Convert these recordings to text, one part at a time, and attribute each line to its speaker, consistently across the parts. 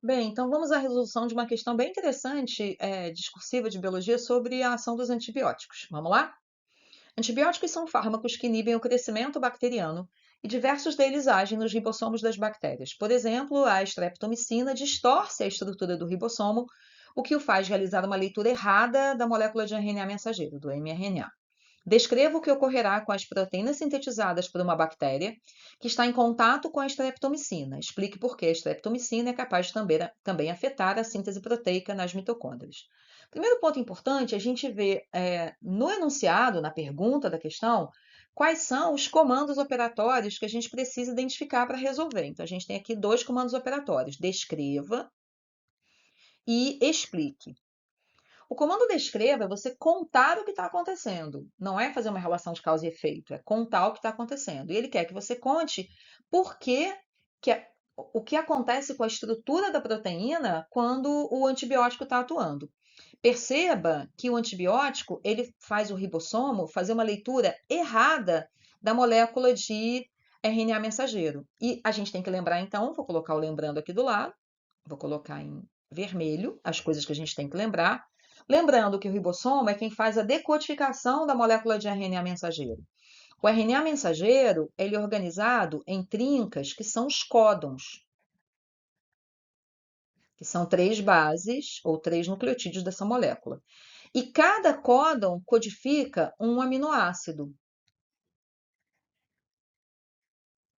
Speaker 1: Bem, então vamos à resolução de uma questão bem interessante, discursiva de biologia sobre a ação dos antibióticos. Vamos lá? Antibióticos são fármacos que inibem o crescimento bacteriano e diversos deles agem nos ribossomos das bactérias. Por exemplo, a streptomicina distorce a estrutura do ribossomo, o que o faz realizar uma leitura errada da molécula de RNA mensageiro, do mRNA. Descreva o que ocorrerá com as proteínas sintetizadas por uma bactéria que está em contato com a streptomicina. Explique por que a streptomicina é capaz de também afetar a síntese proteica nas mitocôndrias. Primeiro ponto importante, a gente vê no enunciado, na pergunta da questão, quais são os comandos operatórios que a gente precisa identificar para resolver. Então, a gente tem aqui dois comandos operatórios: descreva e explique. O comando descreva é você contar o que está acontecendo, não é fazer uma relação de causa e efeito, é contar o que está acontecendo. E ele quer que você conte por o que acontece com a estrutura da proteína quando o antibiótico está atuando. Perceba que o antibiótico ele faz o ribossomo fazer uma leitura errada da molécula de RNA mensageiro. E a gente tem que lembrar, então, vou colocar o lembrando aqui do lado, vou colocar em vermelho as coisas que a gente tem que lembrar. Lembrando que o ribossomo é quem faz a decodificação da molécula de RNA mensageiro. O RNA mensageiro ele é organizado em trincas, que são os códons, que são 3 bases ou 3 nucleotídeos dessa molécula. E cada códon codifica um aminoácido.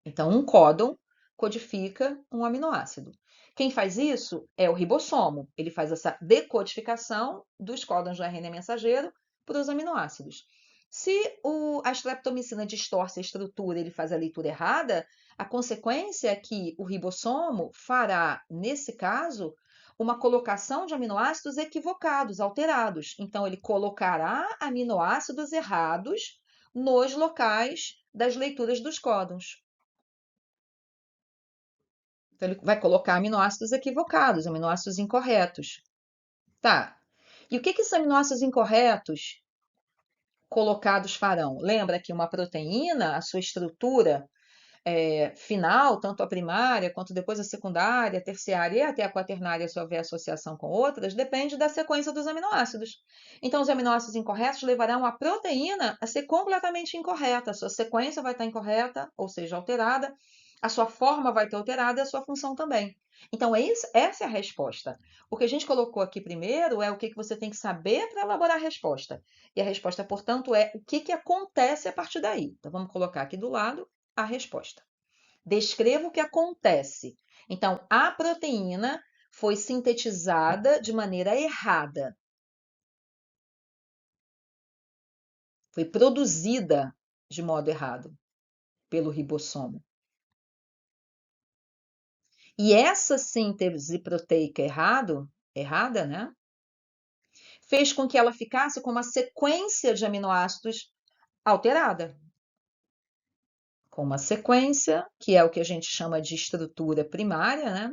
Speaker 1: Então, um códon codifica um aminoácido. Quem faz isso é o ribossomo. Ele faz essa decodificação dos códons do RNA mensageiro para os aminoácidos. Se a streptomicina distorce a estrutura e ele faz a leitura errada, a consequência é que o ribossomo fará, nesse caso, uma colocação de aminoácidos equivocados, alterados. Então, ele colocará aminoácidos errados nos locais das leituras dos códons. Então, ele vai colocar aminoácidos equivocados, aminoácidos incorretos. Tá. E o que esses aminoácidos incorretos colocados farão? Lembra que uma proteína, a sua estrutura final, tanto a primária quanto depois a secundária, a terciária e até a quaternária, se houver associação com outras, depende da sequência dos aminoácidos. Então, os aminoácidos incorretos levarão a proteína a ser completamente incorreta. A sua sequência vai estar incorreta, ou seja, alterada, a sua forma vai ter alterada e a sua função também. Então, essa é a resposta. O que a gente colocou aqui primeiro é o que você tem que saber para elaborar a resposta. E a resposta, portanto, é o que acontece a partir daí. Então, vamos colocar aqui do lado a resposta. Descreva o que acontece. Então, a proteína foi sintetizada de maneira errada. Foi produzida de modo errado pelo ribossomo. E essa síntese proteica errada, né? Fez com que ela ficasse com uma sequência de aminoácidos alterada. Com uma sequência, que é o que a gente chama de estrutura primária, né?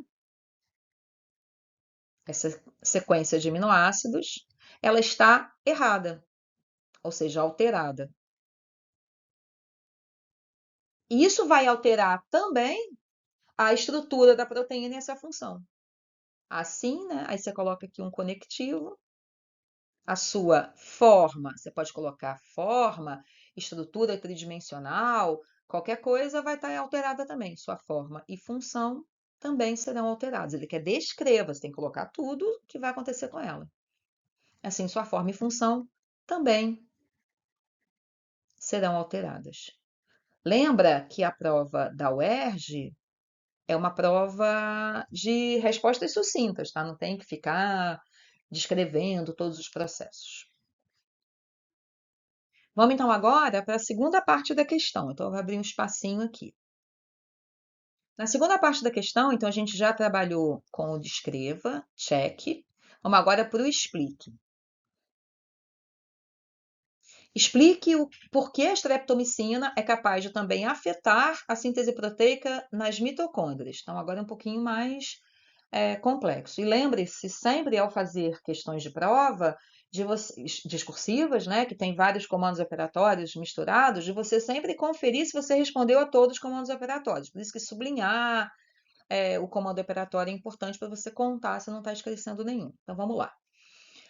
Speaker 1: Essa sequência de aminoácidos, ela está errada, ou seja, alterada. E isso vai alterar também a estrutura da proteína e essa função. Assim, né? Aí você coloca aqui um conectivo, a sua forma, você pode colocar forma, estrutura tridimensional, qualquer coisa vai estar alterada também. Sua forma e função também serão alterados. Ele quer descreva, você tem que colocar tudo que vai acontecer com ela. Assim, sua forma e função também serão alteradas. Lembra que a prova da UERJ é uma prova de respostas sucintas, tá? Não tem que ficar descrevendo todos os processos. Vamos então agora para a segunda parte da questão. Então, eu vou abrir um espacinho aqui. Na segunda parte da questão, então, a gente já trabalhou com o descreva, check. Vamos agora para o explique. Explique o porquê a streptomicina é capaz de também afetar a síntese proteica nas mitocôndrias. Então, agora é um pouquinho mais complexo. E lembre-se sempre, ao fazer questões de prova, discursivas, né, que tem vários comandos operatórios misturados, de você sempre conferir se você respondeu a todos os comandos operatórios. Por isso que sublinhar, o comando operatório é importante para você contar se não está esquecendo nenhum. Então vamos lá.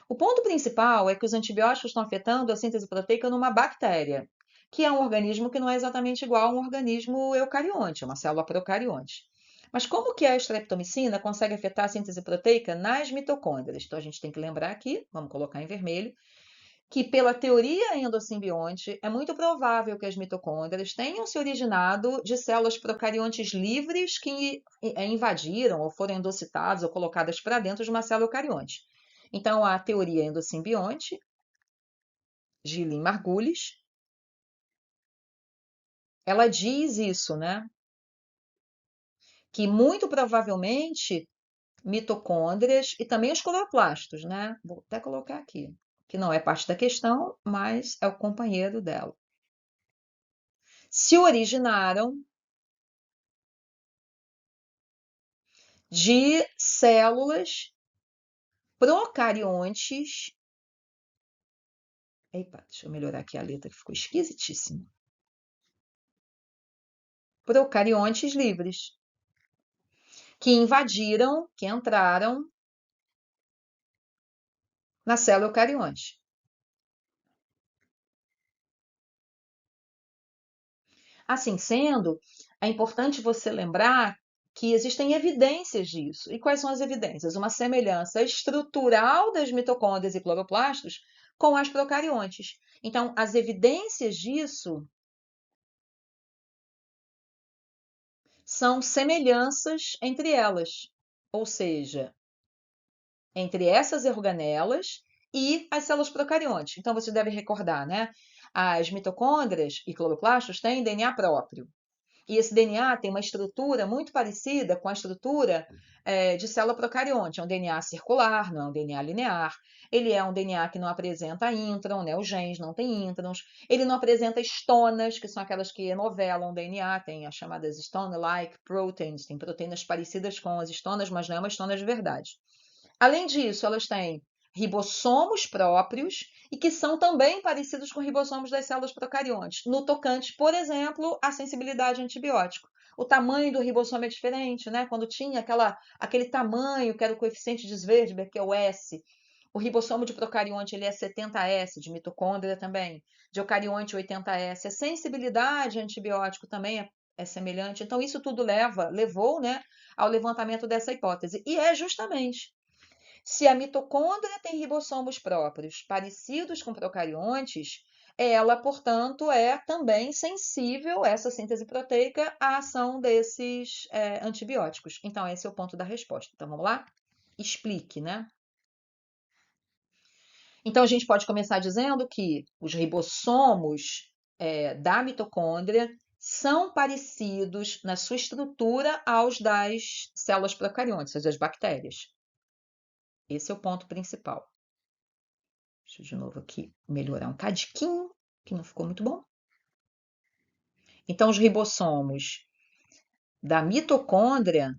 Speaker 1: O ponto principal é que os antibióticos estão afetando a síntese proteica numa bactéria, que é um organismo que não é exatamente igual a um organismo eucarionte, uma célula procarionte. Mas como que a streptomicina consegue afetar a síntese proteica nas mitocôndrias? Então a gente tem que lembrar aqui, vamos colocar em vermelho, que pela teoria endosimbionte é muito provável que as mitocôndrias tenham se originado de células procariontes livres que invadiram ou foram endocitadas ou colocadas para dentro de uma célula eucarionte. Então, a teoria endosimbionte, Gilles Margulis, ela diz isso, né? Que muito provavelmente mitocôndrias e também os cloroplastos, né? Vou até colocar aqui, que não é parte da questão, mas é o companheiro dela. Se originaram de células procariontes. Epa, deixa eu melhorar aqui a letra que ficou esquisitíssima. Procariontes livres, que invadiram, que entraram na célula eucarionte. Assim sendo, é importante você lembrar que existem evidências disso. E quais são as evidências? Uma semelhança estrutural das mitocôndrias e cloroplastos com as procariontes. Então, as evidências disso são semelhanças entre elas, ou seja, entre essas organelas e as células procariontes. Então, você deve recordar, né? As mitocôndrias e cloroplastos têm DNA próprio. E esse DNA tem uma estrutura muito parecida com a estrutura de célula procarionte. É um DNA circular, não é um DNA linear. Ele é um DNA que não apresenta intron, né? Os genes não têm introns. Ele não apresenta estonas, que são aquelas que enovelam o DNA. Tem as chamadas stone-like proteins. Tem proteínas parecidas com as estonas, mas não é uma estona de verdade. Além disso, elas têm ribossomos próprios e que são também parecidos com ribossomos das células procariontes, no tocante, por exemplo, à sensibilidade a antibiótico. O tamanho do ribossomo é diferente, né? Quando tinha aquele tamanho que era o coeficiente de Svedberg, que é o S, o ribossomo de procarionte ele é 70S, de mitocôndria também, de eucarionte 80S. A sensibilidade a antibiótico também é semelhante. Então, isso tudo levou, né, ao levantamento dessa hipótese. E é justamente se a mitocôndria tem ribossomos próprios parecidos com procariontes, ela, portanto, é também sensível, essa síntese proteica, à ação desses antibióticos. Então, esse é o ponto da resposta. Então, vamos lá? Explique, né? Então, a gente pode começar dizendo que os ribossomos da mitocôndria são parecidos na sua estrutura aos das células procariontes, das bactérias. Esse é o ponto principal. Deixa eu de novo aqui melhorar um cadiquinho, que não ficou muito bom. Então, os ribossomos da mitocôndria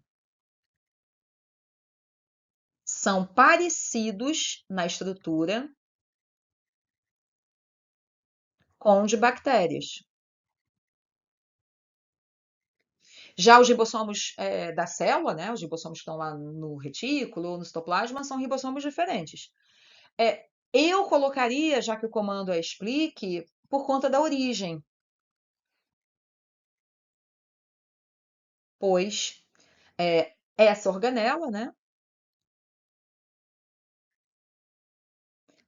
Speaker 1: são parecidos na estrutura com de bactérias. Já os ribossomos da célula, né, os ribossomos que estão lá no retículo, no citoplasma, são ribossomos diferentes. Eu colocaria, já que o comando é explique, por conta da origem, pois essa organela, né,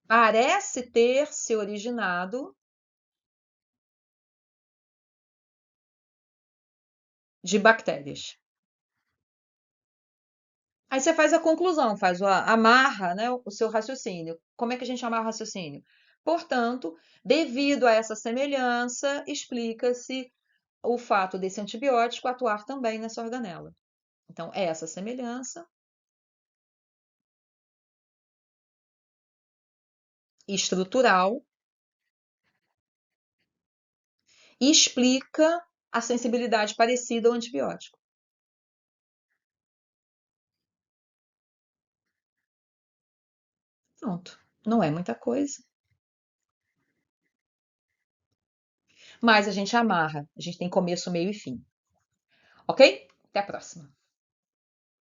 Speaker 1: parece ter se originado de bactérias. Aí você faz a conclusão, amarra, né, o seu raciocínio. Como é que a gente amarra o raciocínio? Portanto, devido a essa semelhança, explica-se o fato desse antibiótico atuar também nessa organela. Então, essa semelhança estrutural explica a sensibilidade parecida ao antibiótico. Pronto. Não é muita coisa. Mas a gente amarra. A gente tem começo, meio e fim. Ok? Até a próxima.